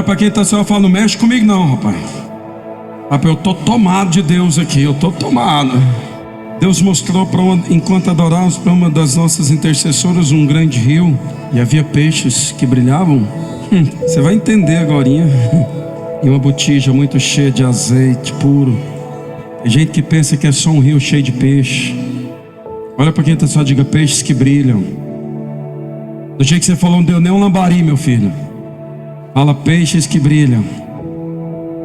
Olha para quem está só falando, não mexe comigo não, rapaz. Rapaz, eu estou tomado de Deus aqui, eu estou tomado. Deus mostrou enquanto adorávamos para uma das nossas intercessoras um grande rio e havia peixes que brilhavam. Você vai entender agorinha. E uma botija muito cheia de azeite puro. Tem gente que pensa que é só um rio cheio de peixe. Olha para quem está só, diga: peixes que brilham. Do jeito que você falou, não deu nem um lambari, meu filho. Fala: peixes que brilham.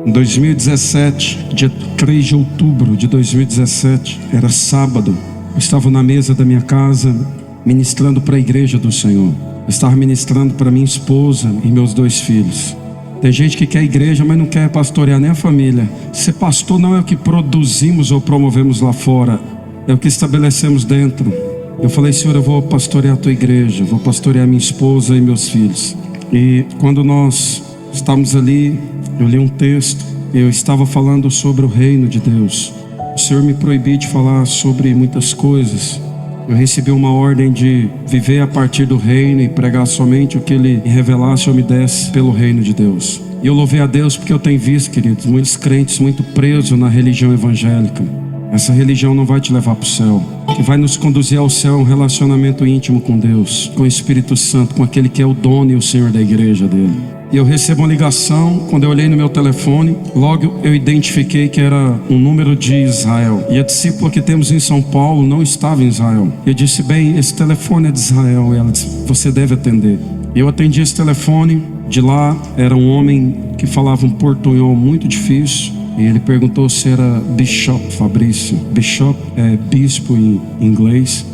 Em 2017, dia 3 de outubro de 2017, era sábado. Eu estava na mesa da minha casa, ministrando para a igreja do Senhor. Eu estava ministrando para minha esposa e meus 2 filhos. Tem gente que quer igreja, mas não quer pastorear nem a família. Ser pastor não é o que produzimos ou promovemos lá fora, é o que estabelecemos dentro. Eu falei: Senhor, eu vou pastorear a tua igreja, vou pastorear minha esposa e meus filhos. E quando nós estávamos ali, eu li um texto, eu estava falando sobre o reino de Deus. O Senhor me proibiu de falar sobre muitas coisas. Eu recebi uma ordem de viver a partir do reino e pregar somente o que Ele revelasse ou me desse pelo reino de Deus. E eu louvei a Deus porque eu tenho visto, queridos, muitos crentes muito presos na religião evangélica. Essa religião não vai te levar para o céu. O que vai nos conduzir ao céu é um relacionamento íntimo com Deus, com o Espírito Santo, com aquele que é o dono e o Senhor da igreja dele. E eu recebo uma ligação. Quando eu olhei no meu telefone, logo eu identifiquei que era um número de Israel. E a discípula que temos em São Paulo não estava em Israel. Eu disse: bem, esse telefone é de Israel. E ela disse: você deve atender. E eu atendi esse telefone. De lá era um homem que falava um portunhol muito difícil. E ele perguntou se era Bishop Fabrício. Bishop é bispo em inglês.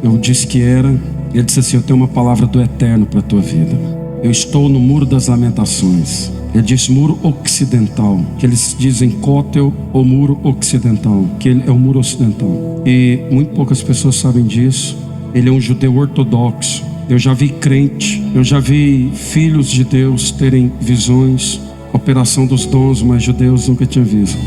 Eu disse que era. Ele disse assim: eu tenho uma palavra do Eterno para a tua vida. Eu estou no Muro das Lamentações. Ele disse muro ocidental, que eles dizem Cótel ou muro ocidental, que ele é o muro ocidental. E muito poucas pessoas sabem disso. Ele é um judeu ortodoxo. Eu já vi crente, eu já vi filhos de Deus terem visões, operação dos dons, mas judeus nunca tinham visto.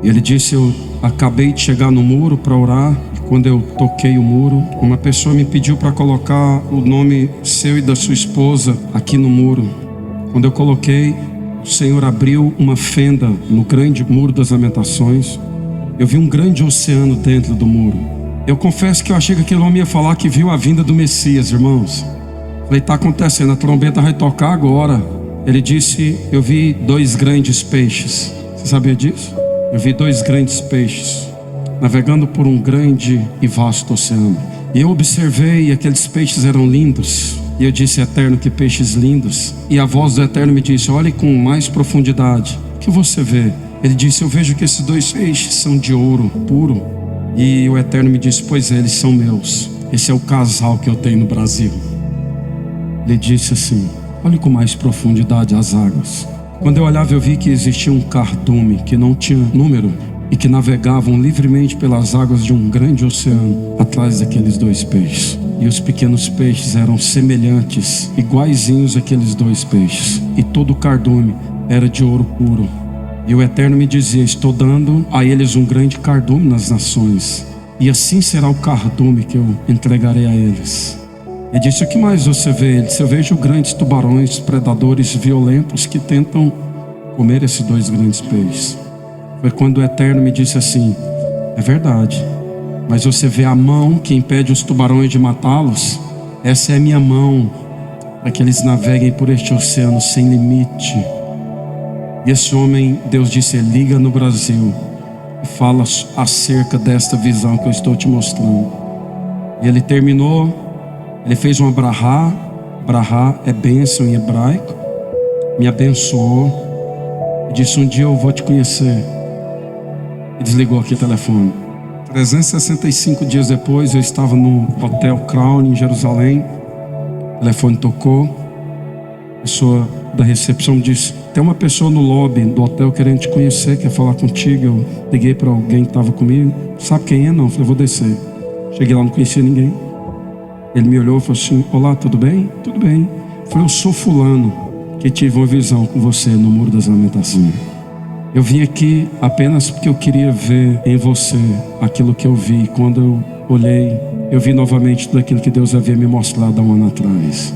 E ele disse: eu acabei de chegar no muro para orar. Quando eu toquei o muro, uma pessoa me pediu para colocar o nome seu e da sua esposa aqui no muro. Quando eu coloquei, o Senhor abriu uma fenda no grande muro das lamentações. Eu vi um grande oceano dentro do muro. Eu confesso que eu achei que aquele homem ia falar que viu a vinda do Messias, irmãos. Falei: está acontecendo, a trombeta vai tocar agora. Ele disse: eu vi 2 grandes peixes. Você sabia disso? Eu vi 2 grandes peixes navegando por um grande e vasto oceano. E eu observei, e aqueles peixes eram lindos. E eu disse: Eterno, que peixes lindos. E a voz do Eterno me disse: olhe com mais profundidade. O que você vê? Ele disse: eu vejo que esses 2 peixes são de ouro puro. E o Eterno me disse: pois é, eles são meus. Esse é o casal que eu tenho no Brasil. Ele disse assim: olhe com mais profundidade as águas. Quando eu olhava, eu vi que existia um cardume que não tinha número e que navegavam livremente pelas águas de um grande oceano atrás daqueles 2 peixes. E os pequenos peixes eram semelhantes, iguaizinhos àqueles 2 peixes. E todo o cardume era de ouro puro. E o Eterno me dizia: estou dando a eles um grande cardume nas nações, e assim será o cardume que eu entregarei a eles. Ele disse: o que mais você vê? Ele disse: eu vejo grandes tubarões, predadores violentos que tentam comer esses 2 grandes peixes. Foi quando o Eterno me disse assim: é verdade, mas você vê a mão que impede os tubarões de matá-los? Essa é a minha mão, para que eles naveguem por este oceano sem limite. E esse homem, Deus disse: liga no Brasil e fala acerca desta visão que eu estou te mostrando. E ele terminou, ele fez uma brahá. Brahá é bênção em hebraico. Me abençoou e disse: um dia eu vou te conhecer. E desligou aqui o telefone. 365 dias depois, eu estava no Hotel Crown em Jerusalém. O telefone tocou. A pessoa da recepção disse: tem uma pessoa no lobby do hotel querendo te conhecer, quer falar contigo. Eu liguei para alguém que estava comigo. Sabe quem é? Não. Eu falei: vou descer. Cheguei lá, não conhecia ninguém. Ele me olhou e falou assim: olá, tudo bem? Tudo bem. Eu falei: eu sou fulano que tive uma visão com você no Muro das Lamentações. Eu vim aqui apenas porque eu queria ver em você aquilo que eu vi. Quando eu olhei, eu vi novamente tudo aquilo que Deus havia me mostrado há um ano atrás.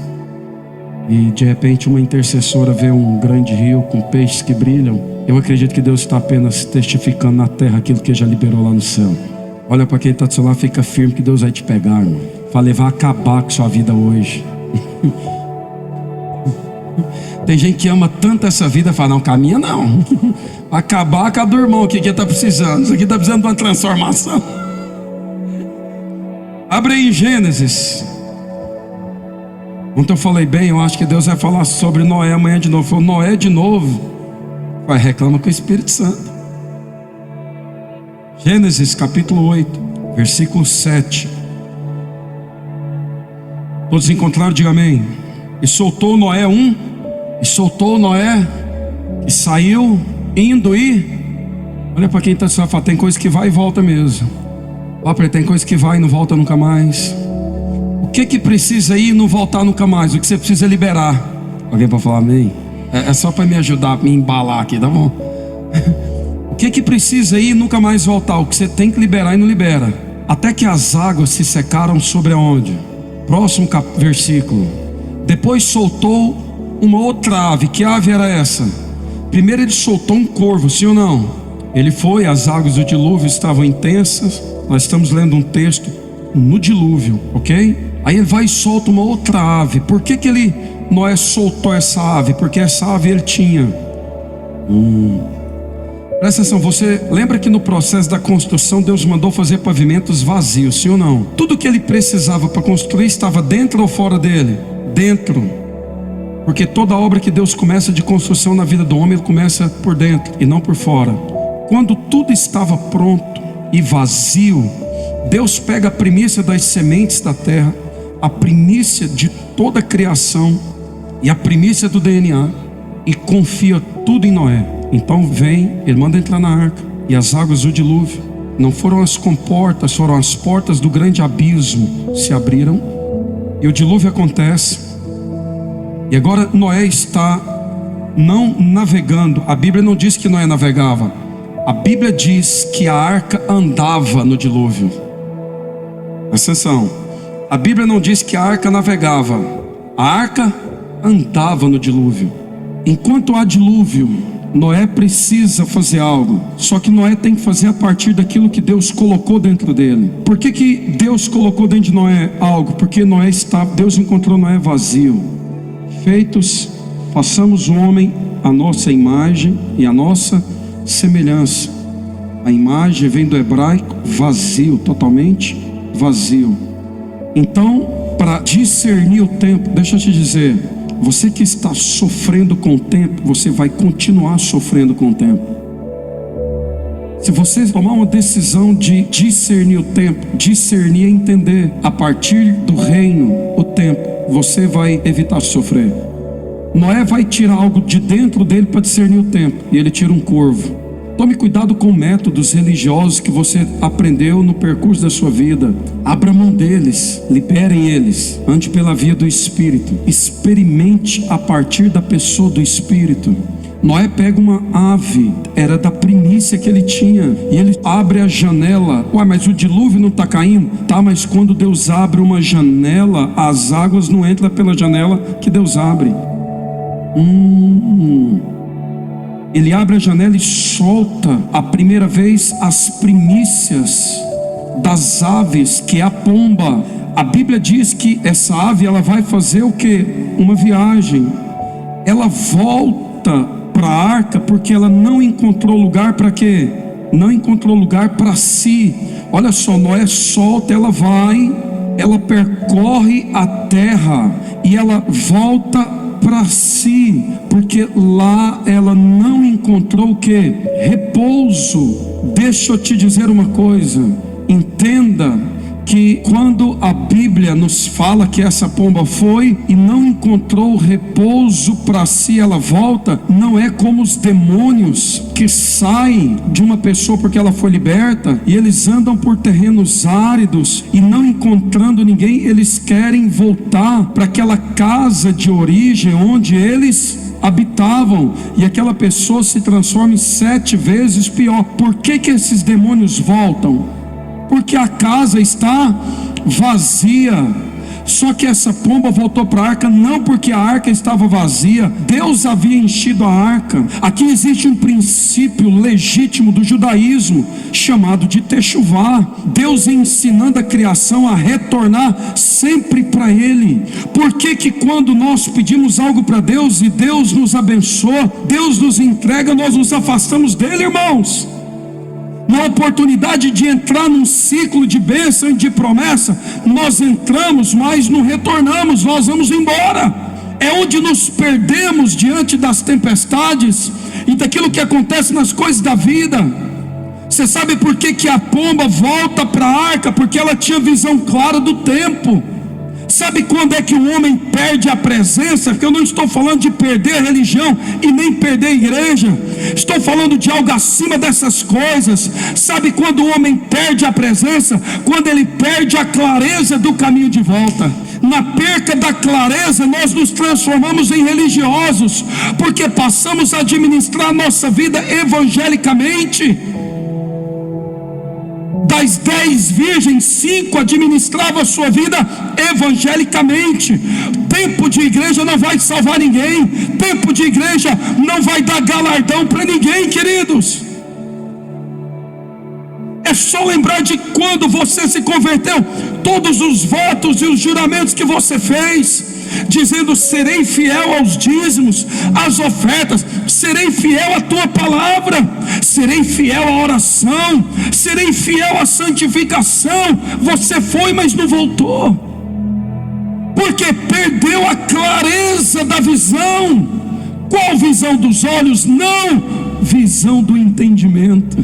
e de repente uma intercessora vê um grande rio com peixes que brilham, eu acredito que Deus está apenas testificando na terra aquilo que já liberou lá no céu. Olha para quem está do seu lado, fica firme que Deus vai te pegar, irmão. Vai levar a acabar com sua vida hoje. Tem gente que ama tanto essa vida, fala, não, caminha não. Acabar com a do irmão, o que está precisando? Isso aqui está precisando de uma transformação. Abre aí em Gênesis. Ontem eu falei bem, eu acho que Deus vai falar sobre Noé amanhã de novo. Falou, Noé de novo. Vai, reclama com o Espírito Santo. Gênesis capítulo 8, versículo 7. Todos encontraram, diga amém. E soltou Noé e saiu, indo e... Olha para quem está só falando, tem coisa que vai e volta mesmo. Tem coisa que vai e não volta nunca mais. O que precisa ir e não voltar nunca mais? O que você precisa liberar? Alguém para falar amém? É só para me ajudar, me embalar aqui, tá bom? O que precisa ir e nunca mais voltar? O que você tem que liberar e não libera. Até que as águas se secaram sobre onde? Próximo versículo. Depois soltou uma outra ave. Que ave era essa? Primeiro ele soltou um corvo, sim ou não? Ele foi, as águas do dilúvio estavam intensas. Nós estamos lendo um texto no dilúvio, ok? Aí ele vai e solta uma outra ave. Por que Noé soltou essa ave? Porque essa ave ele tinha presta atenção, você lembra que no processo da construção Deus mandou fazer pavimentos vazios, sim ou não? Tudo que ele precisava para construir estava dentro ou fora dele? Dentro. Porque toda obra que Deus começa de construção na vida do homem, ele começa por dentro e não por fora. Quando tudo estava pronto e vazio, Deus pega a primícia das sementes da terra, a primícia de toda a criação e a primícia do DNA e confia tudo em Noé. Então vem, ele manda entrar na arca, e as águas do dilúvio não foram as comportas, foram as portas do grande abismo se abriram, e o dilúvio acontece. E agora Noé está não navegando. A Bíblia não diz que Noé navegava, a Bíblia diz que a arca andava no dilúvio. Presta atenção, a Bíblia não diz que a arca navegava, a arca andava no dilúvio. Enquanto há dilúvio, Noé precisa fazer algo. Só que Noé tem que fazer a partir daquilo que Deus colocou dentro dele. Por que Deus colocou dentro de Noé algo? Porque Deus encontrou Noé vazio. Feitos, façamos o homem a nossa imagem e a nossa semelhança. A imagem vem do hebraico vazio, totalmente vazio. Então, para discernir o tempo, deixa eu te dizer, você que está sofrendo com o tempo, você vai continuar sofrendo com o tempo. Se você tomar uma decisão de discernir o tempo, discernir é entender a partir do reino o tempo, você vai evitar sofrer. Noé vai tirar algo de dentro dele para discernir o tempo, e ele tira um corvo. Tome cuidado com métodos religiosos que você aprendeu no percurso da sua vida. Abra mão deles, liberem eles, ande pela via do Espírito. Experimente a partir da pessoa do Espírito. Noé pega uma ave, era da primícia que ele tinha, e ele abre a janela. Ué, mas o dilúvio não está caindo? Tá, mas quando Deus abre uma janela, as águas não entram pela janela que Deus abre. Ele abre a janela e solta a primeira vez as primícias das aves, que é a pomba. A Bíblia diz que essa ave, ela vai fazer o quê? Uma viagem. Ela volta para a arca porque ela não encontrou lugar para quê? Não encontrou lugar para si. Olha só, Noé solta, ela vai, ela percorre a terra e ela volta para si, porque lá ela não encontrou o que? Repouso. Deixa eu te dizer uma coisa, entenda que quando a Bíblia nos fala que essa pomba foi e não encontrou repouso para si, ela volta, não é como os demônios que saem de uma pessoa porque ela foi liberta e eles andam por terrenos áridos e não encontrando ninguém, eles querem voltar para aquela casa de origem onde eles habitavam, e aquela pessoa se transforma em 7 vezes pior. Por que esses demônios voltam? Porque a casa está vazia. Só que essa pomba voltou para a arca não porque a arca estava vazia, Deus havia enchido a arca. Aqui existe um princípio legítimo do judaísmo chamado de Techuvá, Deus ensinando a criação a retornar sempre para Ele. Por que que quando nós pedimos algo para Deus e Deus nos abençoa, Deus nos entrega, nós nos afastamos dele, irmãos? Na oportunidade de entrar num ciclo de bênção e de promessa, nós entramos, mas não retornamos, nós vamos embora. É onde nos perdemos diante das tempestades e daquilo que acontece nas coisas da vida. Você sabe por que que a pomba volta para a arca? Porque ela tinha visão clara do tempo. Sabe quando é que o homem perde a presença? Porque eu não estou falando de perder a religião e nem perder a igreja. Estou falando de algo acima dessas coisas. Sabe quando o homem perde a presença? Quando ele perde a clareza do caminho de volta. Na perca da clareza, nós nos transformamos em religiosos, porque passamos a administrar a nossa vida evangelicamente. Das 10 virgens, 5 administravam a sua vida evangelicamente. Tempo de igreja não vai salvar ninguém. Tempo de igreja não vai dar galardão para ninguém, queridos. É só lembrar de quando você se converteu, todos os votos e os juramentos que você fez, dizendo: serei fiel aos dízimos, às ofertas, serei fiel à tua palavra, serei fiel à oração, serei fiel à santificação. Você foi, mas não voltou, porque perdeu a clareza da visão. Qual visão dos olhos? Não, visão do entendimento.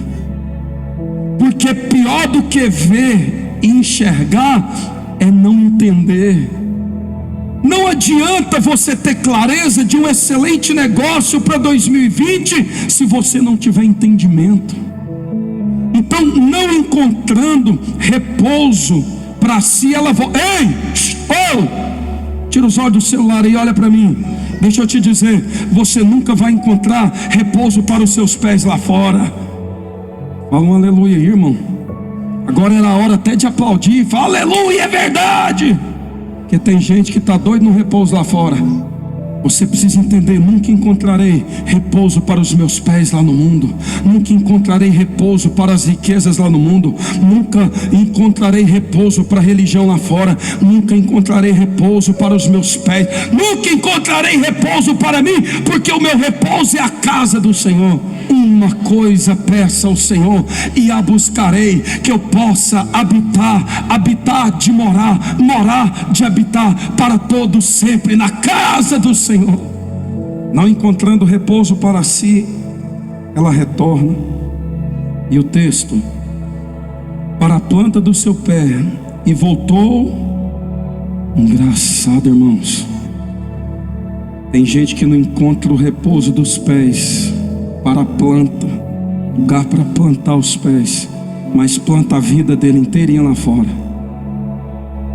Porque pior do que ver e enxergar é não entender. Não adianta você ter clareza de um excelente negócio para 2020 se você não tiver entendimento. Então, não encontrando repouso para si, ela volta. Ei, tira os olhos do celular e olha para mim. Deixa eu te dizer, você nunca vai encontrar repouso para os seus pés lá fora. Fala um aleluia aí, irmão. Agora era a hora até de aplaudir. Fala aleluia, é verdade. Porque tem gente que está doido no repouso lá fora. Você precisa entender: nunca encontrarei repouso para os meus pés lá no mundo. Nunca encontrarei repouso para as riquezas lá no mundo. Nunca encontrarei repouso para a religião lá fora. Nunca encontrarei repouso para os meus pés. Nunca encontrarei repouso para mim, porque o meu repouso é a casa do Senhor. Uma coisa peço ao Senhor e a buscarei, que eu possa habitar de morar de habitar para todo sempre na casa do Senhor. Não encontrando repouso para si, ela retorna. E o texto: para a planta do seu pé, e voltou. Engraçado, irmãos. Tem gente que não encontra o repouso dos pés para a planta, lugar para plantar os pés, mas planta a vida dele inteirinha lá fora.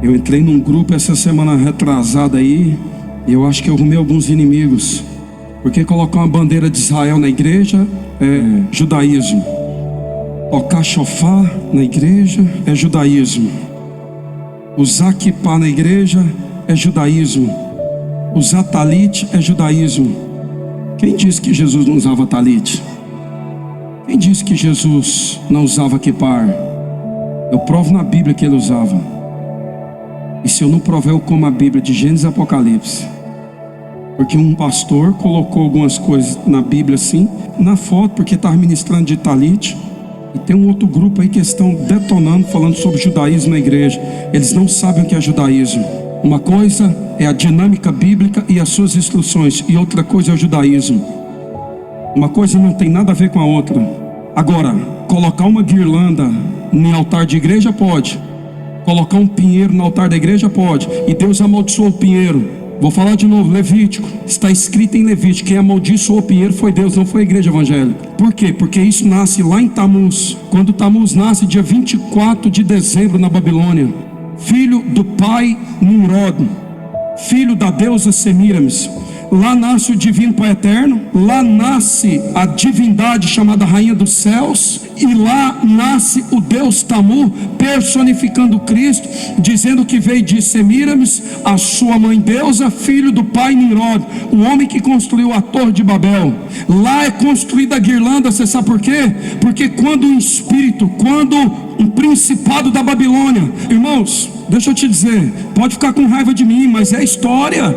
Eu entrei num grupo essa semana retrasada aí, e eu acho que eu arrumei alguns inimigos, porque colocar uma bandeira de Israel na igreja é judaísmo, tocar chofar na igreja é judaísmo, usar quipá na igreja é judaísmo, usar talite é judaísmo. Quem disse que Jesus não usava talite? Quem disse que Jesus não usava quipar? Eu provo na Bíblia que ele usava. E se eu não prover, eu como a Bíblia de Gênesis e Apocalipse. Porque um pastor colocou algumas coisas na Bíblia assim, na foto, porque estava ministrando de talite. E tem um outro grupo aí que estão detonando, falando sobre judaísmo na igreja. Eles não sabem o que é judaísmo. Uma coisa é a dinâmica bíblica e as suas instruções, e outra coisa é o judaísmo. Uma coisa não tem nada a ver com a outra. Agora, colocar uma guirlanda em altar de igreja pode. Colocar um pinheiro no altar da igreja pode. E Deus amaldiçoou o pinheiro. Vou falar de novo, Levítico. Está escrito em Levítico: quem amaldiçoou o pinheiro foi Deus, não foi a igreja evangélica. Por quê? Porque isso nasce lá em Tamuz. Quando Tamuz nasce, dia 24 de dezembro na Babilônia, filho do pai Nimrod, filho da deusa Semíramis. Lá nasce o divino Pai eterno, lá nasce a divindade chamada Rainha dos Céus, e lá nasce o Deus Tamu, personificando Cristo, dizendo que veio de Semíramis, a sua mãe deusa, filho do pai Nimrod, o homem que construiu a Torre de Babel. Lá é construída a guirlanda. Você sabe por quê? Porque quando um espírito, quando um principado da Babilônia, irmãos, deixa eu te dizer, pode ficar com raiva de mim, mas é história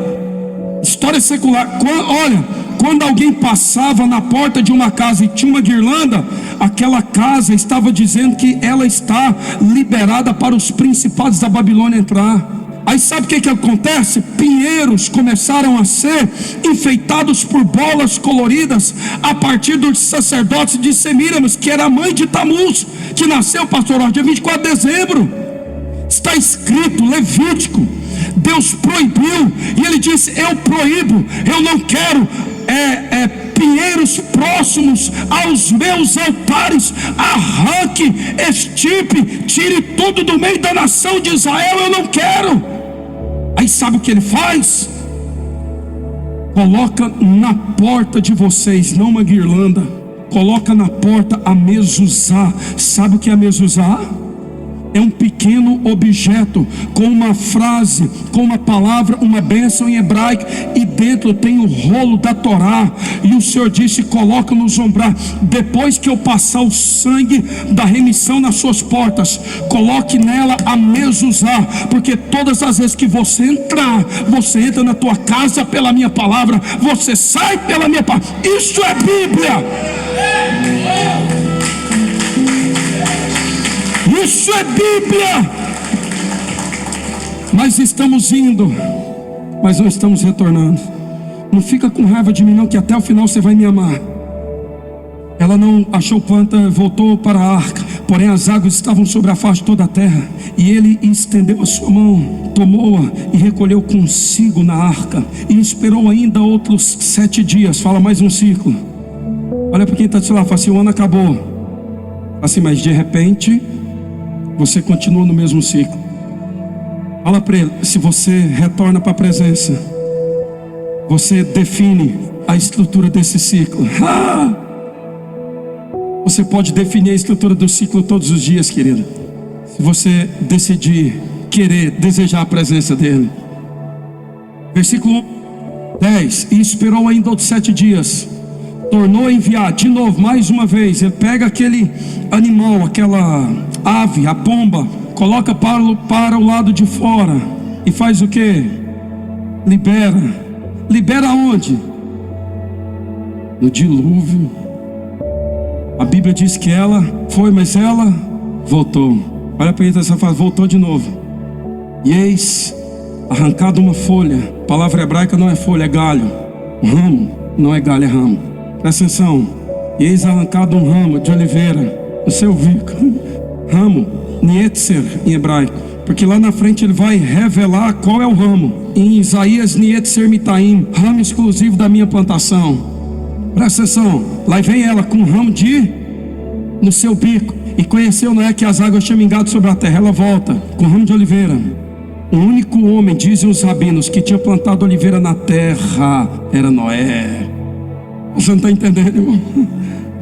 secular. Olha, quando alguém passava na porta de uma casa e tinha uma guirlanda, aquela casa estava dizendo que ela está liberada para os principados da Babilônia entrar. Aí sabe o que acontece? Pinheiros começaram a ser enfeitados por bolas coloridas a partir dos sacerdotes de Semíramis, que era a mãe de Tamuz, que nasceu, pastor, dia 24 de dezembro. Está escrito, Levítico, Deus proibiu, e ele disse: eu proíbo, eu não quero pinheiros próximos aos meus altares. Arranque, extirpe, tire tudo do meio da nação de Israel, eu não quero. Aí sabe o que ele faz? Coloca na porta de vocês, não uma guirlanda, coloca na porta a mezuzá. Sabe o que é a mezuzá? É um pequeno objeto com uma frase, com uma palavra, uma bênção em hebraico, e dentro tem o rolo da Torá. E o Senhor disse: coloca nos ombrar, depois que eu passar o sangue da remissão nas suas portas, coloque nela a mezuzá, porque todas as vezes que você entrar, você entra na tua casa pela minha palavra, você sai pela minha palavra. Isso é Bíblia. Isso é Bíblia. Mas estamos indo, mas não estamos retornando. Não fica com raiva de mim não, que até o final você vai me amar. Ela não achou planta, voltou para a arca, porém as águas estavam sobre a face de toda a terra, e ele estendeu a sua mão, tomou-a e recolheu consigo na arca, e esperou ainda outros 7 dias. Fala, mais um ciclo. Olha para quem está de lá, fala assim: o ano acabou. Fala assim, mas de repente você continua no mesmo ciclo. Fala para ele: se você retorna para a presença, você define a estrutura desse ciclo. Você pode definir a estrutura do ciclo todos os dias, querido, se você decidir, querer, desejar a presença dele. Versículo 10: e esperou ainda outros 7 dias, tornou a enviar de novo, mais uma vez. Ele pega aquele animal, aquela ave, a pomba, coloca para o lado de fora e faz o que? Libera onde? No dilúvio. A Bíblia diz que ela foi, mas ela voltou. Olha para ele, essa frase: voltou de novo. E eis arrancado uma folha. A palavra hebraica não é folha, é galho. Ramo, não é galho, é ramo. Presta atenção. E eis arrancado um ramo de oliveira no seu bico. Ramo, nietzer em hebraico, porque lá na frente ele vai revelar qual é o ramo. Em Isaías, nietzer mitaim, ramo exclusivo da minha plantação. Presta atenção. Lá vem ela com um ramo no seu bico. E conheceu Noé que as águas tinham mingado sobre a terra. Ela volta com um ramo de oliveira. O único homem, dizem os rabinos, que tinha plantado oliveira na terra era Noé. Você não está entendendo, irmão?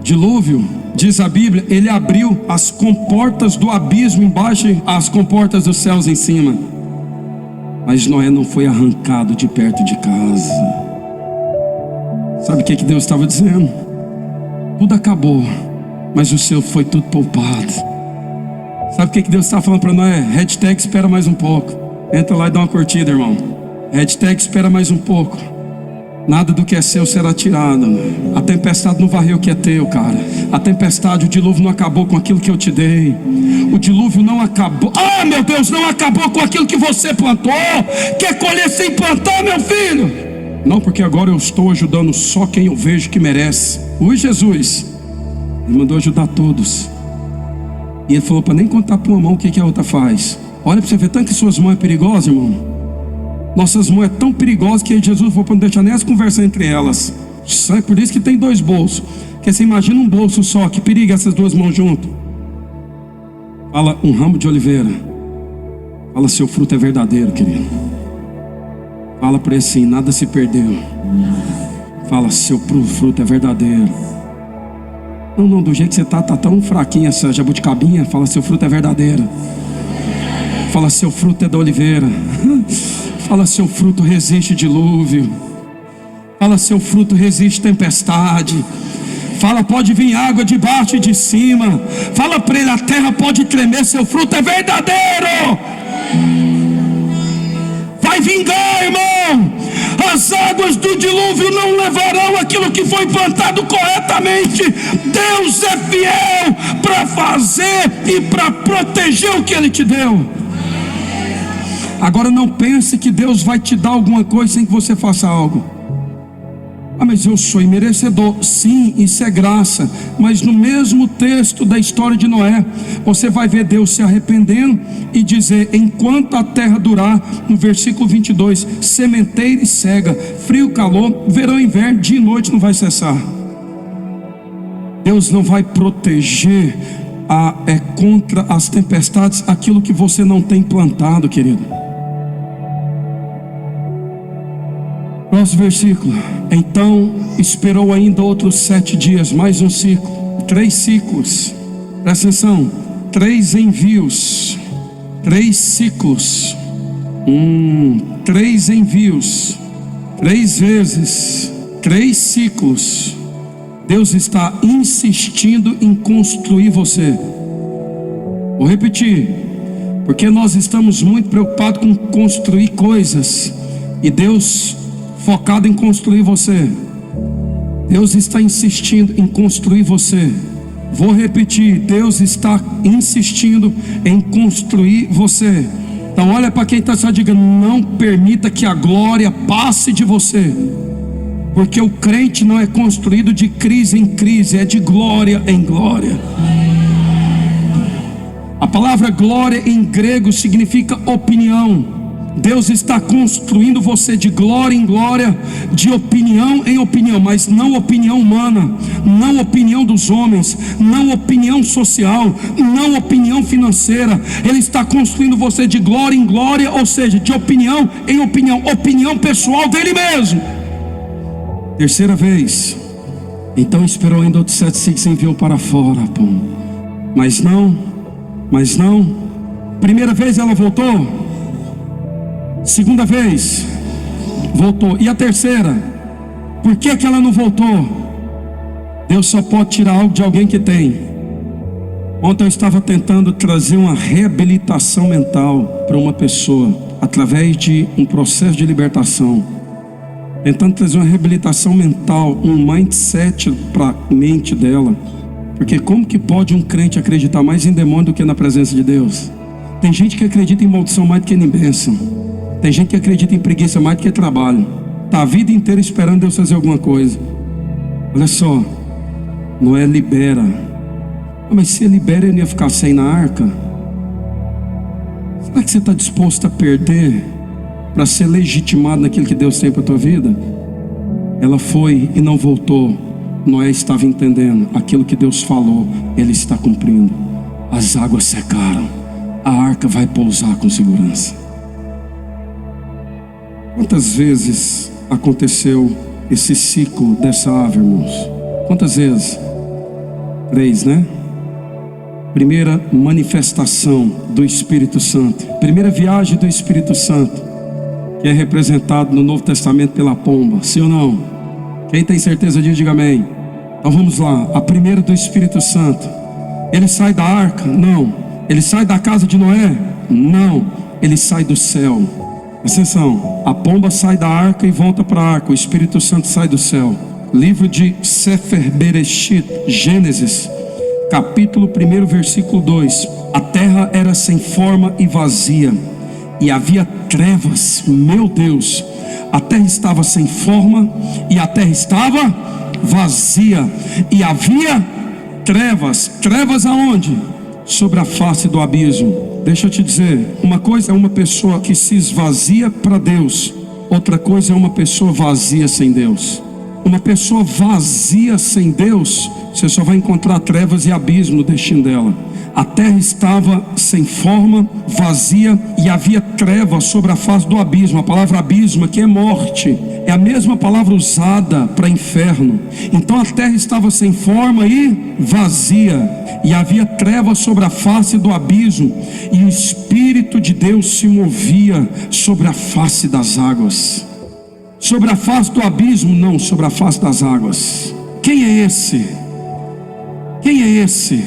Dilúvio, diz a Bíblia, ele abriu as comportas do abismo embaixo e as comportas dos céus em cima. Mas Noé não foi arrancado de perto de casa. Sabe o que Deus estava dizendo? Tudo acabou, mas o seu foi tudo poupado. Sabe o que Deus estava falando para Noé? Hashtag espera mais um pouco. Entra lá e dá uma curtida, irmão. Hashtag espera mais um pouco. Nada do que é seu será tirado. A tempestade não varreu o que é teu, cara. A tempestade, o dilúvio não acabou com aquilo que eu te dei. O dilúvio não acabou. Ah, meu Deus, não acabou com aquilo que você plantou. Quer colher sem plantar, meu filho? Não, porque agora eu estou ajudando só quem eu vejo que merece. Ui, Jesus. Ele mandou ajudar todos. E ele falou para nem contar para uma mão o que a outra faz. Olha para você ver, tanto que suas mãos é perigosa, irmão. Nossas mãos é tão perigosas que Jesus falou para não deixar nem as conversas entre elas. É por isso que tem 2 bolsos. Porque você imagina um bolso só, que periga essas 2 mãos juntas. Fala, um ramo de oliveira. Fala, seu fruto é verdadeiro, querido. Fala para ele assim: nada se perdeu, Fala, seu fruto é verdadeiro. Não, do jeito que você tá tão fraquinha essa jabuticabinha. Fala, seu fruto é verdadeiro. Fala, seu fruto é da oliveira. Fala, seu fruto resiste dilúvio. Fala, seu fruto resiste tempestade. Fala, pode vir água de baixo e de cima. Fala para ele, a terra pode tremer, seu fruto é verdadeiro. Vai vingar, irmão. As águas do dilúvio não levarão aquilo que foi plantado corretamente. Deus é fiel para fazer e para proteger o que Ele te deu. Agora não pense que Deus vai te dar alguma coisa sem que você faça algo. Mas eu sou imerecedor. Sim, isso é graça. Mas no mesmo texto da história de Noé, você vai ver Deus se arrependendo e dizer: enquanto a terra durar, no versículo 22, sementeira e cega, frio, calor, verão e inverno, dia e noite não vai cessar. Deus não vai proteger contra as tempestades aquilo que você não tem plantado, querido. Próximo versículo. Então esperou ainda outros 7 dias, mais um ciclo, 3 ciclos. Presta atenção, 3 envios, 3 ciclos, 3 envios, 3 vezes, 3 ciclos. Deus está insistindo em construir você. Vou repetir, porque nós estamos muito preocupados com construir coisas e Deus focado em construir você. Deus está insistindo em construir você. Vou repetir, Deus está insistindo em construir você. Então olha para quem está só, diga: não permita que a glória passe de você, porque o crente não é construído de crise em crise, é de glória em glória. A palavra glória em grego significa opinião. Deus está construindo você de glória em glória, de opinião em opinião, mas não opinião humana, não opinião dos homens, não opinião social, não opinião financeira. Ele está construindo você de glória em glória, ou seja, de opinião em opinião, opinião pessoal dele mesmo. Terceira vez. Então esperou ainda outros 7 ciclos e enviou para fora. Mas não. Primeira vez ela voltou. Segunda vez, voltou. E a terceira? Por que ela não voltou? Deus só pode tirar algo de alguém que tem. Ontem eu estava tentando trazer uma reabilitação mental para uma pessoa, através de um processo de libertação. Tentando trazer uma reabilitação mental, um mindset para a mente dela. Porque como que pode um crente acreditar mais em demônio do que na presença de Deus? Tem gente que acredita em maldição mais do que em bênção. Tem gente que acredita em preguiça mais do que trabalho. Está a vida inteira esperando Deus fazer alguma coisa. Olha só, Noé libera. Mas se ele libera, ele ia ficar sem na arca? Será que você está disposto a perder para ser legitimado naquilo que Deus tem para a tua vida? Ela foi e não voltou. Noé estava entendendo aquilo que Deus falou, ele está cumprindo. As águas secaram, a arca vai pousar com segurança. Quantas vezes aconteceu esse ciclo dessa ave, irmãos? Quantas vezes? 3, né? Primeira manifestação do Espírito Santo, primeira viagem do Espírito Santo, que é representado no Novo Testamento pela pomba. Sim ou não? Quem tem certeza disso, diga amém. Então vamos lá. A primeira do Espírito Santo. Ele sai da arca? Não. Ele sai da casa de Noé? Não. Ele sai do céu. Atenção, a pomba sai da arca e volta para a arca. O Espírito Santo sai do céu. Livro de Sefer Bereshit, Gênesis, capítulo 1, versículo 2. A terra era sem forma e vazia, e havia trevas. Meu Deus, a terra estava sem forma e a terra estava vazia, e havia trevas. Trevas aonde? Sobre a face do abismo. Deixa eu te dizer, uma coisa é uma pessoa que se esvazia para Deus, outra coisa é uma pessoa vazia sem Deus. Uma pessoa vazia sem Deus, você só vai encontrar trevas e abismo no destino dela. A terra estava sem forma, vazia, e havia trevas sobre a face do abismo. A palavra abismo aqui é morte, é a mesma palavra usada para inferno. Então a terra estava sem forma e vazia, e havia trevas sobre a face do abismo, e o Espírito de Deus se movia sobre a face das águas. Sobre a face do abismo, não, sobre a face das águas. Quem é esse? Quem é esse?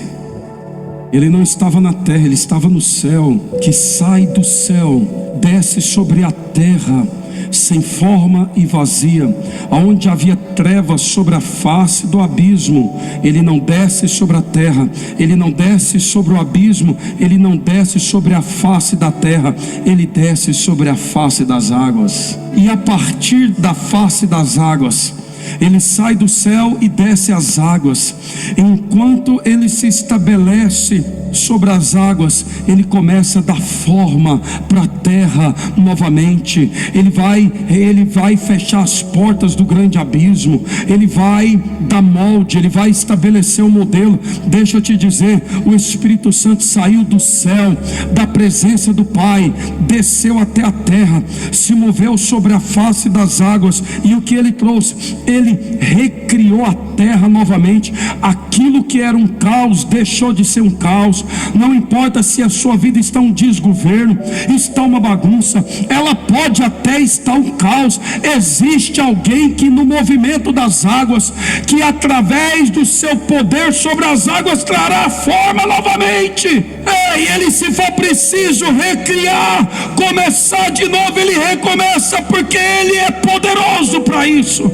Ele não estava na terra, ele estava no céu, que sai do céu, desce sobre a terra, sem forma e vazia. Aonde havia trevas sobre a face do abismo, ele não desce sobre a terra, ele não desce sobre o abismo, ele não desce sobre a face da terra, ele desce sobre a face das águas. E a partir da face das águas, ele sai do céu e desce às águas. Enquanto ele se estabelece sobre as águas, ele começa a dar forma para a terra novamente. Ele vai fechar as portas do grande abismo. Ele vai dar molde, ele vai estabelecer o modelo. Deixa eu te dizer, o Espírito Santo saiu do céu, da presença do Pai, desceu até a terra, se moveu sobre a face das águas. E o que ele trouxe? Ele recriou a terra novamente. Aquilo que era um caos deixou de ser um caos. Não importa se a sua vida está um desgoverno, está uma bagunça, ela pode até estar um caos. Existe alguém que no movimento das águas, que através do seu poder sobre as águas trará a forma novamente. E ele, se for preciso recriar, começar de novo, ele recomeça, porque ele é poderoso para isso.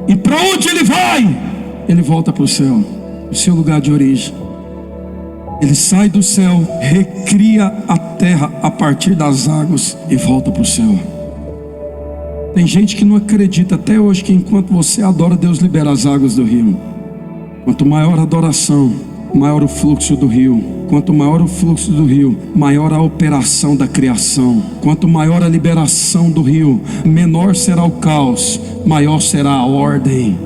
E para onde ele vai? Ele volta para o céu, o seu lugar de origem. Ele sai do céu, recria a terra a partir das águas e volta para o céu. Tem gente que não acredita até hoje que enquanto você adora, Deus libera as águas do rio. Quanto maior a adoração, maior o fluxo do rio. Quanto maior o fluxo do rio, maior a operação da criação. Quanto maior a liberação do rio, menor será o caos, maior será a ordem.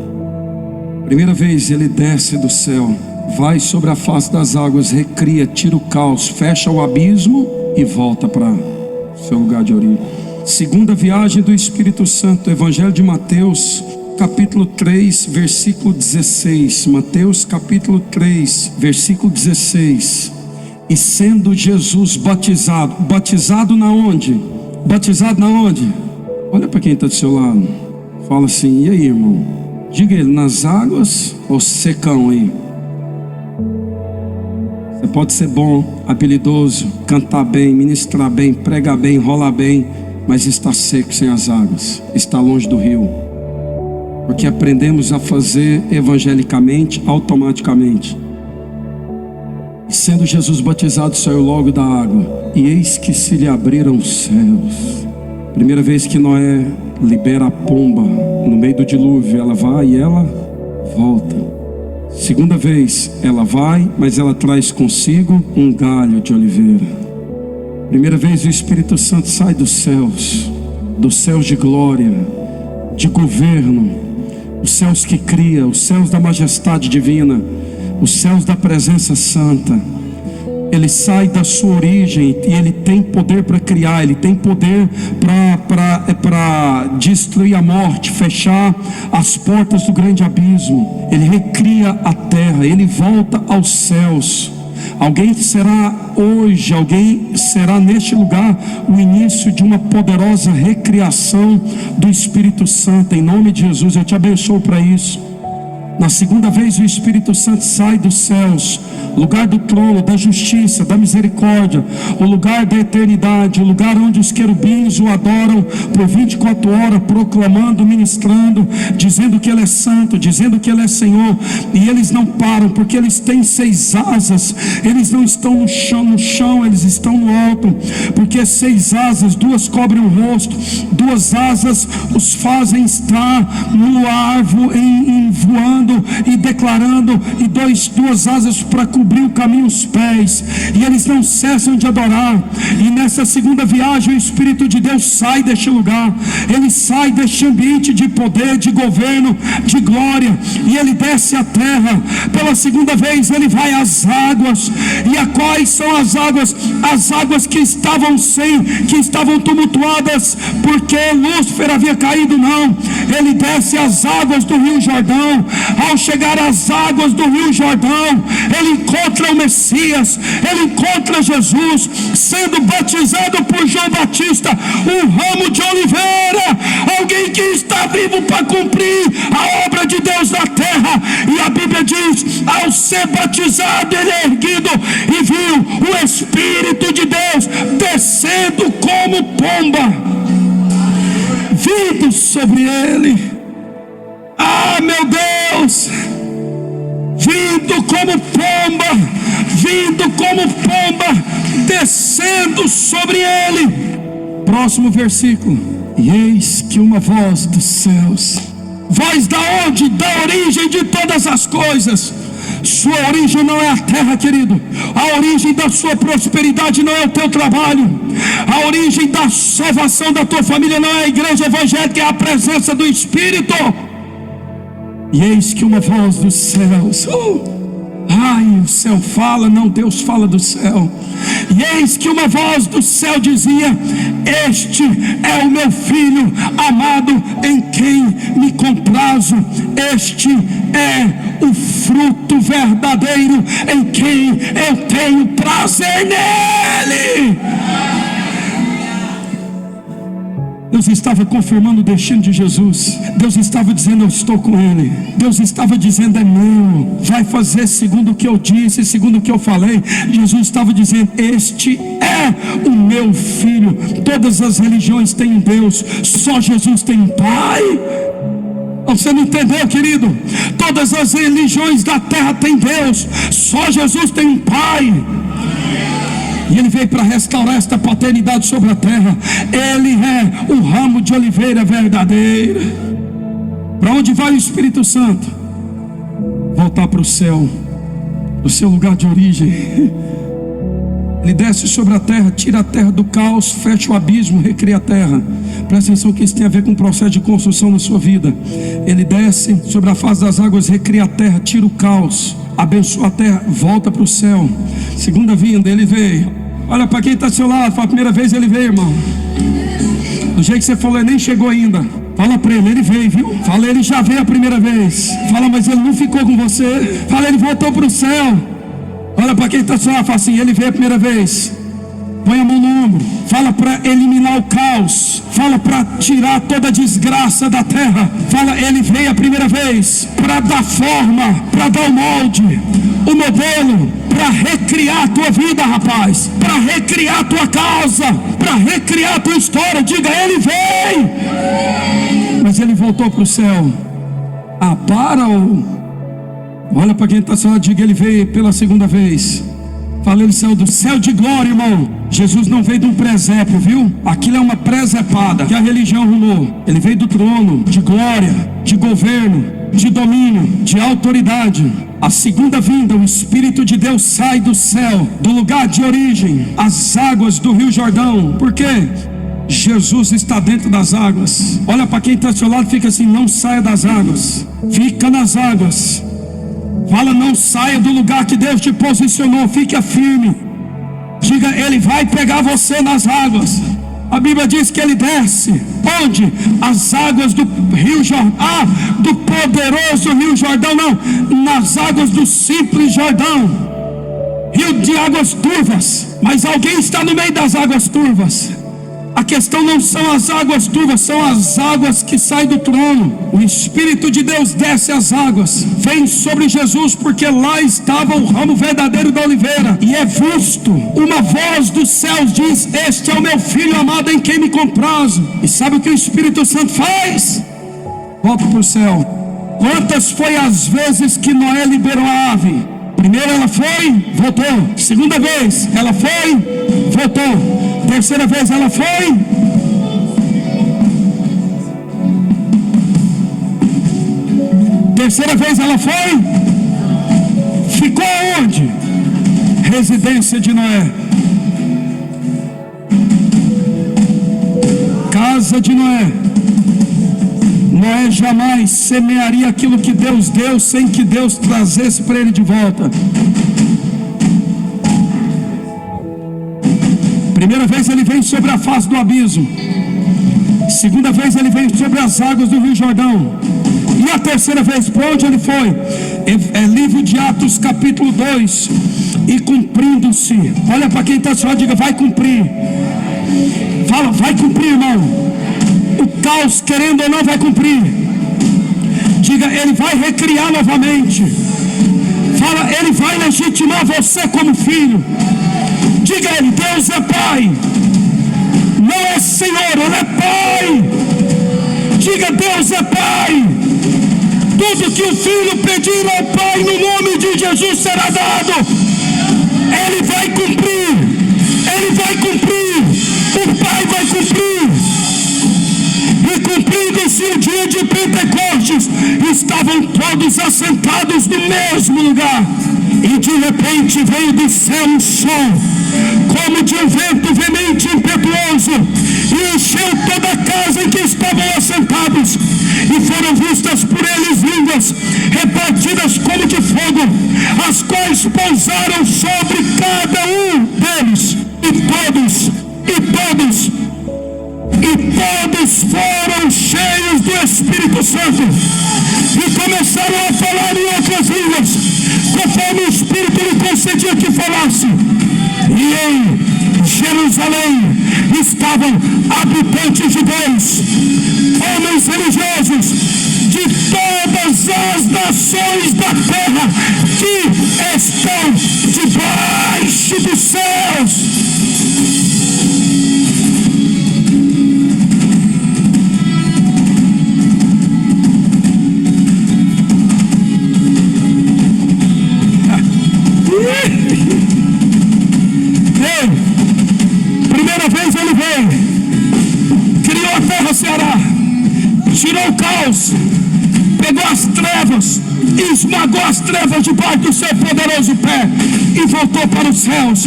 Primeira vez ele desce do céu, vai sobre a face das águas, recria, tira o caos, fecha o abismo e volta para o seu lugar de origem. Segunda viagem do Espírito Santo, Evangelho de Mateus, capítulo 3, versículo 16. Mateus capítulo 3, versículo 16. E sendo Jesus batizado na onde? Batizado na onde? Olha para quem está do seu lado, fala assim: e aí, irmão? Diga ele, nas águas ou secão aí? Você pode ser bom, habilidoso, cantar bem, ministrar bem, pregar bem, rolar bem, mas está seco sem as águas, está longe do rio. Porque aprendemos a fazer evangelicamente, automaticamente. E sendo Jesus batizado, saiu logo da água, e eis que se lhe abriram os céus. Primeira vez que Noé libera a pomba no meio do dilúvio, ela vai e ela volta. Segunda vez, ela vai, mas ela traz consigo um galho de oliveira. Primeira vez, o Espírito Santo sai dos céus de glória, de governo, os céus que cria, os céus da majestade divina, os céus da presença santa. Ele sai da sua origem e ele tem poder para criar, ele tem poder para destruir a morte, fechar as portas do grande abismo. Ele recria a terra, ele volta aos céus. Alguém será neste lugar o início de uma poderosa recriação do Espírito Santo. Em nome de Jesus, eu te abençoo para isso. Na segunda vez, o Espírito Santo sai dos céus, lugar do trono, da justiça, da misericórdia, o lugar da eternidade, o lugar onde os querubins o adoram por 24 horas, proclamando, ministrando, dizendo que Ele é santo, dizendo que Ele é Senhor. E eles não param, porque eles têm 6 asas. Eles não estão no chão, eles estão no alto, porque 6 asas, 2 cobrem o rosto, 2 asas os fazem estar no ar, voando falando e declarando, e duas asas para cobrir o caminho, os pés, e eles não cessam de adorar. E nessa segunda viagem o Espírito de Deus sai deste lugar, ele sai deste ambiente de poder, de governo, de glória, e ele desce a terra. Pela segunda vez ele vai às águas. E a quais são as águas? As águas que estavam tumultuadas porque Lúcifer havia caído. Não, ele desce às águas do Rio Jordão. Ao chegar às águas do Rio Jordão, ele encontra o Messias, ele encontra Jesus sendo batizado por João Batista, um ramo de oliveira, alguém que está vivo para cumprir a obra de Deus na terra. E a Bíblia diz: ao ser batizado, ele é erguido e viu o Espírito de Deus descendo como pomba, vindo sobre ele. Ah, meu Deus! Vindo como pomba, descendo sobre ele. Próximo versículo: e eis que uma voz dos céus. Voz da onde? Da origem de todas as coisas. Sua origem não é a terra, querido. A origem da sua prosperidade não é o teu trabalho. A origem da salvação da tua família não é a igreja evangélica, é a presença do Espírito. E eis que uma voz dos céus. Ai, o céu fala, não, Deus fala do céu. E eis que uma voz do céu dizia: este é o meu filho amado, em quem me comprazo. Este é o fruto verdadeiro, em quem eu tenho prazer nele. Deus estava confirmando o destino de Jesus. Deus estava dizendo: eu estou com ele. Deus estava dizendo: é meu, vai fazer segundo o que eu disse, segundo o que eu falei. Jesus estava dizendo: este é o meu filho. Todas as religiões têm um Deus, só Jesus tem um Pai. Você não entendeu, querido? Todas as religiões da terra têm Deus, só Jesus tem um Pai. E ele veio para restaurar esta paternidade sobre a terra. Ele é o ramo de oliveira verdadeira. Para onde vai o Espírito Santo? Voltar para o céu, o seu lugar de origem. Ele desce sobre a terra, tira a terra do caos, fecha o abismo, recria a terra. Presta atenção que isso tem a ver com o processo de construção na sua vida. Ele desce sobre a face das águas, recria a terra, tira o caos, abençoa a terra, volta para o céu. Segunda vinda, ele veio. Olha para quem está do seu lado, fala: a primeira vez ele veio, irmão. Do jeito que você falou, ele nem chegou ainda. Fala para ele veio, viu? Fala: ele já veio a primeira vez. Fala: mas ele não ficou com você. Fala: ele voltou para o céu. Olha para quem está do seu lado, fala assim: ele veio a primeira vez. Põe a mão no ombro. Fala para eliminar o caos. Fala para tirar toda a desgraça da terra. Fala: ele veio a primeira vez para dar forma, para dar o molde, o modelo, para recriar a tua vida, rapaz, para recriar a tua casa, para recriar a tua história. Diga: ele veio. Mas ele voltou para o céu. Ah, para ou... Olha para quem está só, diga: ele veio pela segunda vez. Fala: ele saiu do céu de glória, irmão. Jesus não veio de um presépio, viu? Aquilo é uma presepada que a religião arrumou. Ele veio do trono de glória, de governo, de domínio, de autoridade. A segunda vinda, o Espírito de Deus sai do céu, do lugar de origem, as águas do Rio Jordão. Por quê? Jesus está dentro das águas. Olha para quem está ao seu lado, fica assim: não saia das águas, fica nas águas. Fala: não saia do lugar que Deus te posicionou, fica firme. Diga: ele vai pegar você nas águas. A Bíblia diz que ele desce. Onde? As águas do Rio Jordão. Ah, do poderoso Rio Jordão. Não, nas águas do simples Jordão. Rio de águas turvas. Mas alguém está no meio das águas turvas. A questão não são as águas turvas, são as águas que saem do trono. O Espírito de Deus desce as águas, vem sobre Jesus, porque lá estava o ramo verdadeiro da oliveira. E é visto, uma voz dos céus diz: este é o meu filho amado, em quem me comprazo. E sabe o que o Espírito Santo faz? Volta para o céu. Quantas foi as vezes que Noé liberou a ave? Primeira ela foi, voltou. Segunda vez ela foi, voltou. Terceira vez ela foi. Terceira vez ela foi, ficou onde? Residência de Noé, casa de Noé. Noé jamais semearia aquilo que Deus deu sem que Deus trazesse para ele de volta. Primeira vez ele vem sobre a face do abismo. Segunda vez ele vem sobre as águas do Rio Jordão. E a terceira vez, para onde ele foi? É livro de Atos capítulo 2. E cumprindo-se, olha para quem está só, diga, vai cumprir. Fala, vai cumprir, irmão. O caos, querendo ou não, vai cumprir. Diga, ele vai recriar novamente. Fala, ele vai legitimar você como filho. Diga ele, Deus é Pai. Não é Senhor, Ele é Pai. Diga, Deus é Pai. Tudo que o Filho pedir ao Pai no nome de Jesus será dado. Ele vai cumprir. Ele vai cumprir. O Pai vai cumprir. E cumprindo-se o dia de Pentecostes, estavam todos assentados no mesmo lugar. E de repente veio do céu um som, como de um vento veemente e impetuoso, e encheu toda a casa em que estavam assentados. E foram vistas por eles línguas, repartidas como de fogo, as quais pousaram sobre cada um deles. E todos foram cheios do Espírito Santo, e começaram a falar em outras línguas, conforme o Espírito lhe concedia que falasse. E em Jerusalém estavam habitantes judeus, homens religiosos de todas as nações da terra, que estão debaixo dos céus. Primeira vez ele veio, criou a terra Ceará, tirou o caos, pegou as trevas, esmagou as trevas debaixo do seu poderoso pé e voltou para os céus,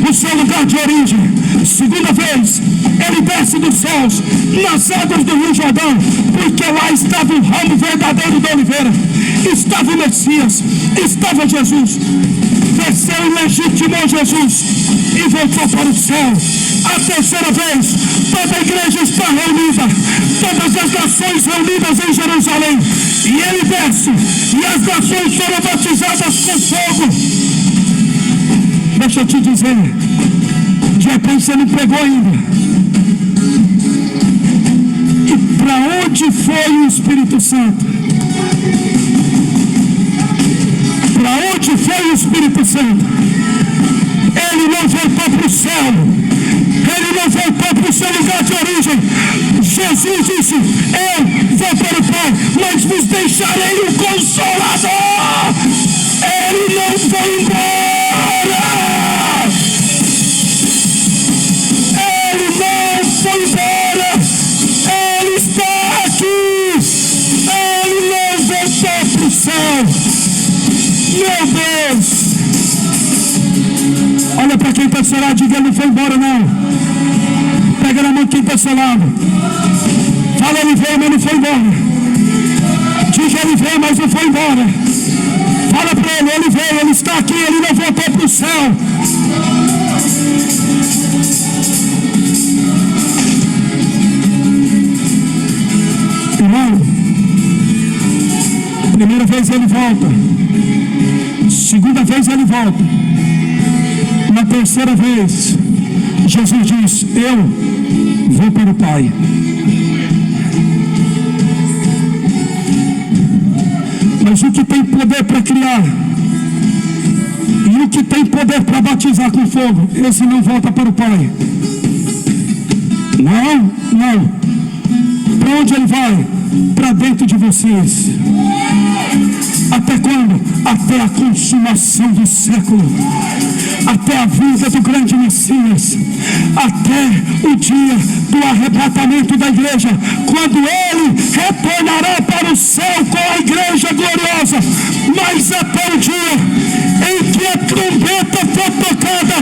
o seu lugar de origem. Segunda vez, ele desce dos céus, nas águas do Rio Jordão, porque lá estava o ramo verdadeiro da oliveira, estava o Messias, estava Jesus. Desceu e legitimou Jesus e voltou para o céu. A terceira vez, toda a igreja está reunida, todas as nações reunidas em Jerusalém, e ele desce, e as nações foram batizadas com fogo. Deixa eu te dizer, de repente você não pegou ainda. E para onde foi o Espírito Santo? Para onde foi o Espírito Santo? Ele não voltou para o céu. Ele não voltou para o seu lugar de origem. Jesus disse, eu vou para o Pai, mas vos deixarei o Consolador. Ele não foi embora. Ele não foi embora. Ele está aqui. Ele não voltou para o céu. Meu Deus. Olha para quem está ao seu lado, diga, ele não foi embora não. Pega na mão de quem está ao seu lado. Fala, ele veio, mas não foi embora. Diga, ele veio, mas não foi embora. Fala para ele veio, ele está aqui, ele não voltou para o céu. Irmão, primeira vez ele volta, segunda vez ele volta, na terceira vez Jesus diz, eu vou para o Pai. Mas o que tem poder para criar e o que tem poder para batizar com fogo, esse não volta para o Pai. Não. Para onde ele vai? Para dentro de vocês. Até quando? Até a consumação do século, até a vinda do grande Messias, até o dia do arrebatamento da igreja, quando ele retornará para o céu com a igreja gloriosa. Mas até o dia em que a trombeta for tocada,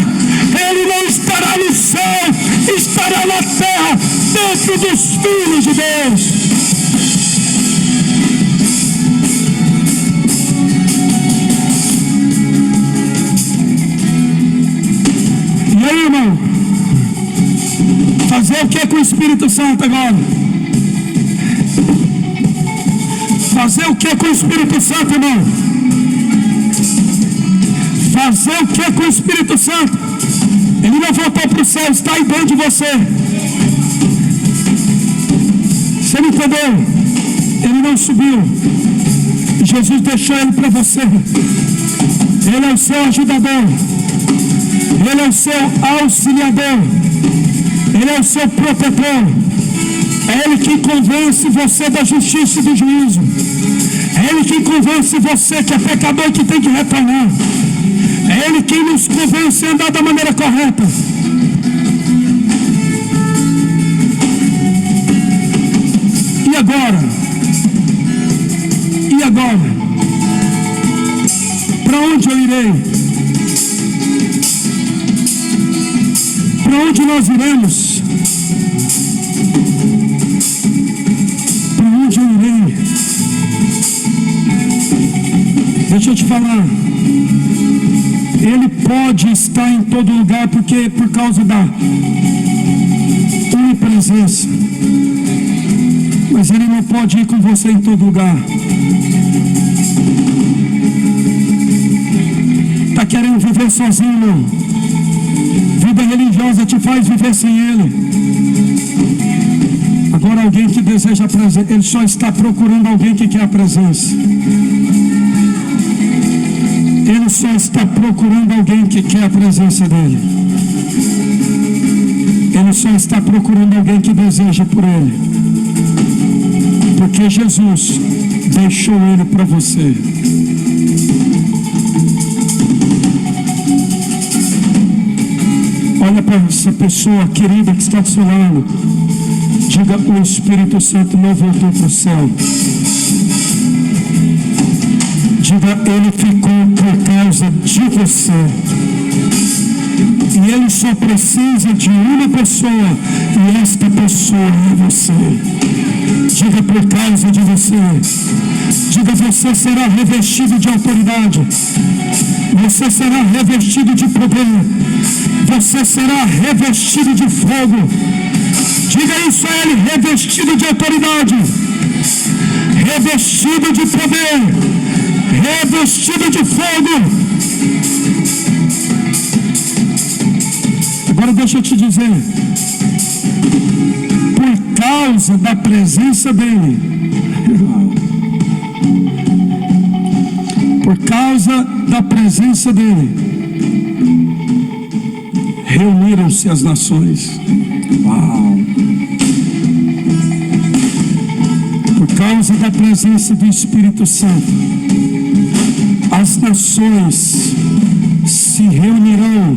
ele não estará no céu, estará na terra, dentro dos filhos de Deus. E aí, irmão? Fazer o que com o Espírito Santo agora? Fazer o que com o Espírito Santo, irmão? Fazer o que com o Espírito Santo? Ele não voltou para o céu, está aí dentro de você. Você não entendeu? Ele não subiu. Jesus deixou ele para você. Ele é o seu ajudador. Ele é o seu auxiliador. Ele é o seu protetor. É Ele quem convence você da justiça e do juízo. É Ele quem convence você que é pecador e que tem que retornar. É Ele quem nos convence a andar da maneira correta. E agora? E agora? Para onde eu irei? Para onde nós iremos? Para onde eu irei? Deixa eu te falar. Ele pode estar em todo lugar porque por causa da onipresença. Mas ele não pode ir com você em todo lugar. Está querendo viver sozinho, não? Vida religiosa te faz viver sem ele. Agora alguém que deseja a presença, ele só está procurando alguém que quer a presença. Ele só está procurando alguém que quer a presença dele. Ele só está procurando alguém que deseja por ele. Porque Jesus deixou ele para você. Olha para essa pessoa querida que está do seu lado. Diga: o Espírito Santo não voltou para o céu. Diga: ele ficou por causa de você. E ele só precisa de uma pessoa. E esta pessoa é você. Diga: por causa de você. Diga: você será revestido de autoridade. Você será revestido de poder. Você será revestido de fogo. Diga isso a ele: revestido de autoridade, revestido de poder, revestido de fogo. Agora deixa eu te dizer, por causa da presença dele, por causa da presença dele, reuniram-se as nações. Uau! Por causa da presença do Espírito Santo, as nações se reunirão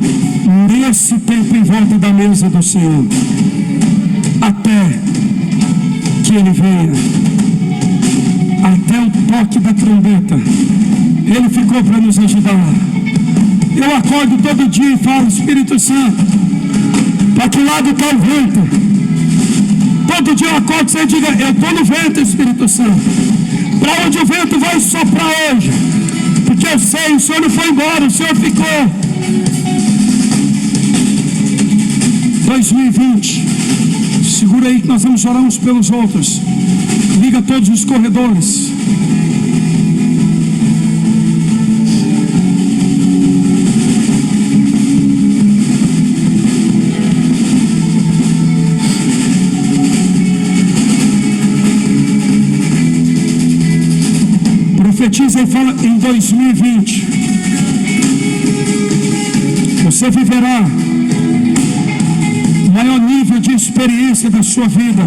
nesse tempo em volta da mesa do Senhor, até que ele venha, até o toque da trombeta. Ele ficou para nos ajudar. Eu acordo todo dia e falo: Espírito Santo, para que lado está o vento? Todo dia eu acordo e você diga: eu estou no vento, Espírito Santo. Para onde o vento vai soprar hoje? Porque eu sei, o Senhor não foi embora, o Senhor ficou. 2020, segura aí que nós vamos orar uns pelos outros. Liga todos os corredores. Profetiza e fala: em 2020 você viverá o maior nível de experiência da sua vida.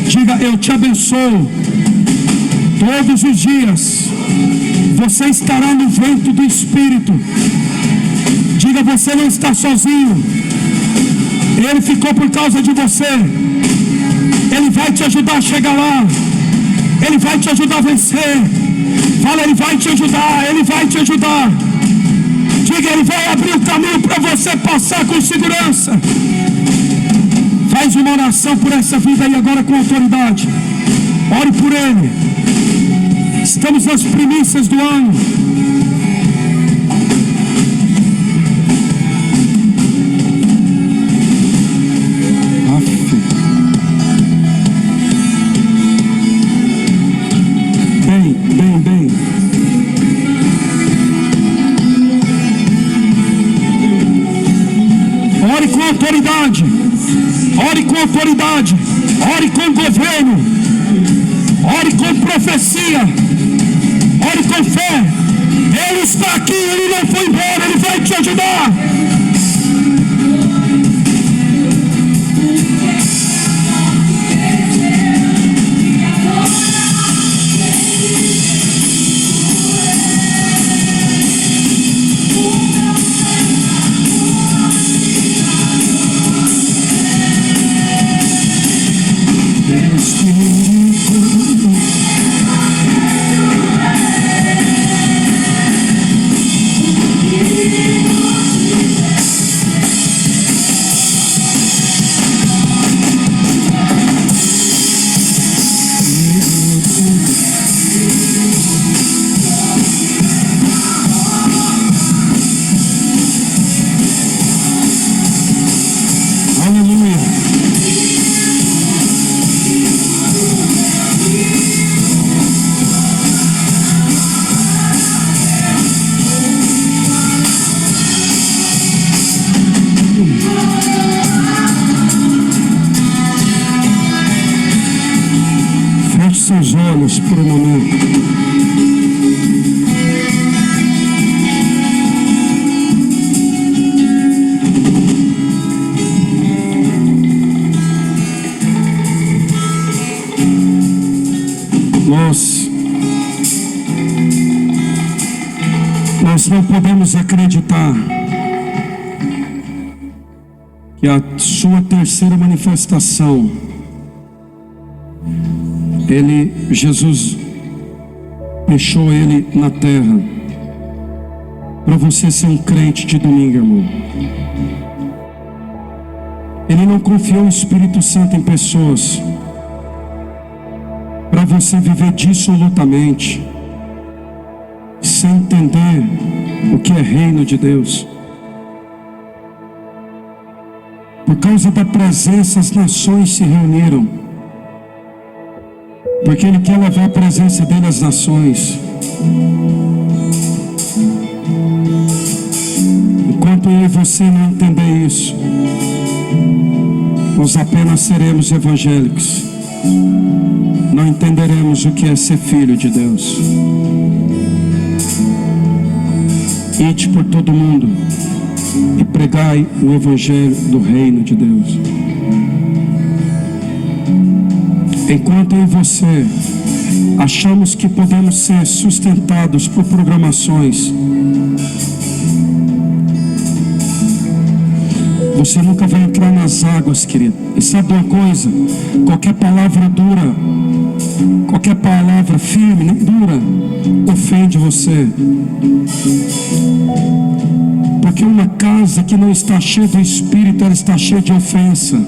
Diga: eu te abençoo todos os dias Você estará no vento do Espírito. Diga: você não está sozinho. Ele ficou por causa de você. Ele vai te ajudar a chegar lá. Ele vai te ajudar a vencer. Fala: Ele vai te ajudar. Ele vai te ajudar. Diga: Ele vai abrir o caminho para você passar com segurança. Faz uma oração por essa vida aí agora com autoridade. Ore por ele. Estamos nas primícias do ano. Bem. Ore com autoridade. Ore com autoridade. Ore com governo. Ore com profecia. Ore com fé. Ele está aqui, ele não foi embora, ele vai te ajudar. Seus olhos por um momento. Nós não podemos acreditar que a sua terceira manifestação, Jesus deixou ele na terra para você ser um crente de domingo, irmão. Ele não confiou o Espírito Santo em pessoas para você viver dissolutamente, sem entender o que é reino de Deus. Por causa da presença, as nações se reuniram, porque Ele quer levar a presença dele às nações. Enquanto eu e você não entender isso, nós apenas seremos evangélicos. Não entenderemos o que é ser filho de Deus. Ide por todo mundo e pregai o evangelho do reino de Deus. Enquanto eu e você achamos que podemos ser sustentados por programações, você nunca vai entrar nas águas, querido. E sabe uma coisa? Qualquer palavra dura, qualquer palavra firme, nem dura, ofende você. Porque uma casa que não está cheia do Espírito, ela está cheia de ofensa.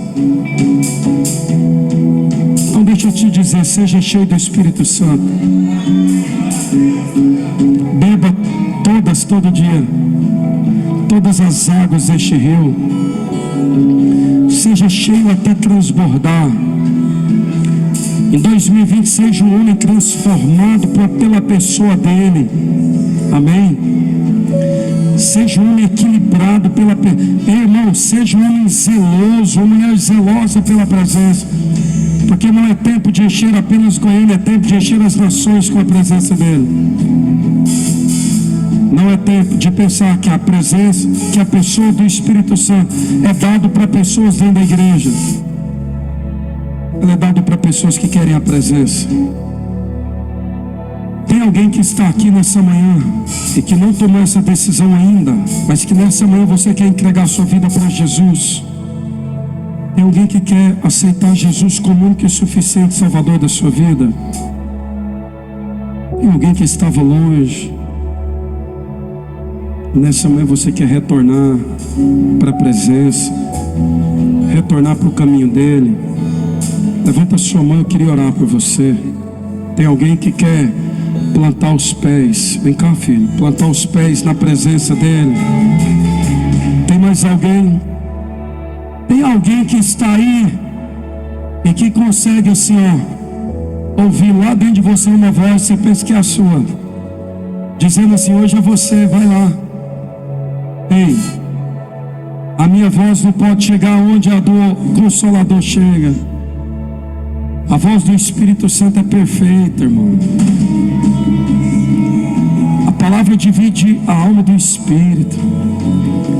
Então deixa eu te dizer, seja cheio do Espírito Santo. Beba todo dia, todas as águas deste rio. Seja cheio até transbordar. Em 2020 seja um homem transformado pela pessoa dele. Amém? Seja um homem equilibrado irmão, seja um homem zeloso, uma mulher zelosa pela presença. Porque não é tempo de encher apenas com ele, é tempo de encher as nações com a presença dele. Não é tempo de pensar que a presença, que a pessoa do Espírito Santo é dado para pessoas dentro da igreja. Ela é dado para pessoas que querem a presença. Tem alguém que está aqui nessa manhã e que não tomou essa decisão ainda, mas que nessa manhã você quer entregar sua vida para Jesus. Tem alguém que quer aceitar Jesus como único e suficiente Salvador da sua vida. Tem alguém que estava longe. Nessa manhã você quer retornar para a presença, retornar para o caminho dele. Levanta sua mão, eu queria orar por você. Tem alguém que quer plantar os pés, vem cá, filho, plantar os pés na presença dele. Tem mais alguém? Tem alguém que está aí e que consegue assim, ó, ouvir lá dentro de você uma voz, você pensa que é a sua, dizendo assim: hoje é você, vai lá. Ei, a minha voz não pode chegar onde a do Consolador chega. A voz do Espírito Santo é perfeita, irmão. A palavra divide a alma do Espírito.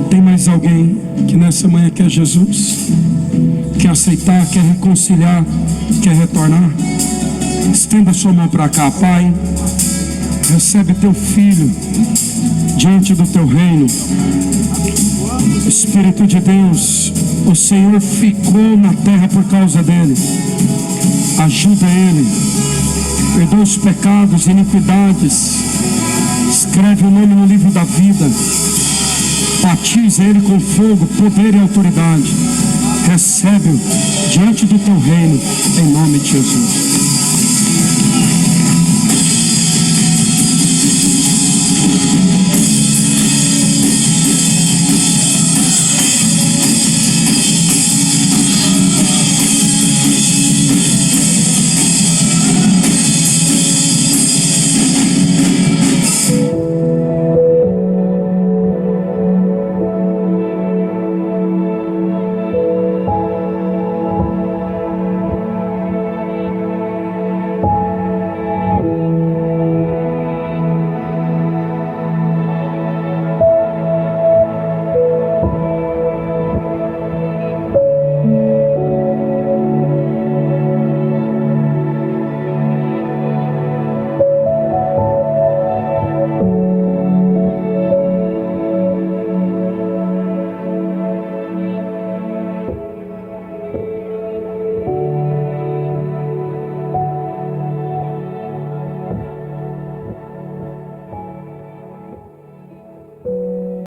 Tem mais alguém que nessa manhã quer Jesus? Quer aceitar, quer reconciliar, quer retornar? Estenda sua mão para cá. Pai, recebe teu filho diante do teu reino. Espírito de Deus, o Senhor ficou na terra por causa dele. Ajuda ele, perdoa os pecados e iniquidades, escreve o nome no livro da vida, batiza ele com fogo, poder e autoridade. Recebe-o diante do teu reino, em nome de Jesus.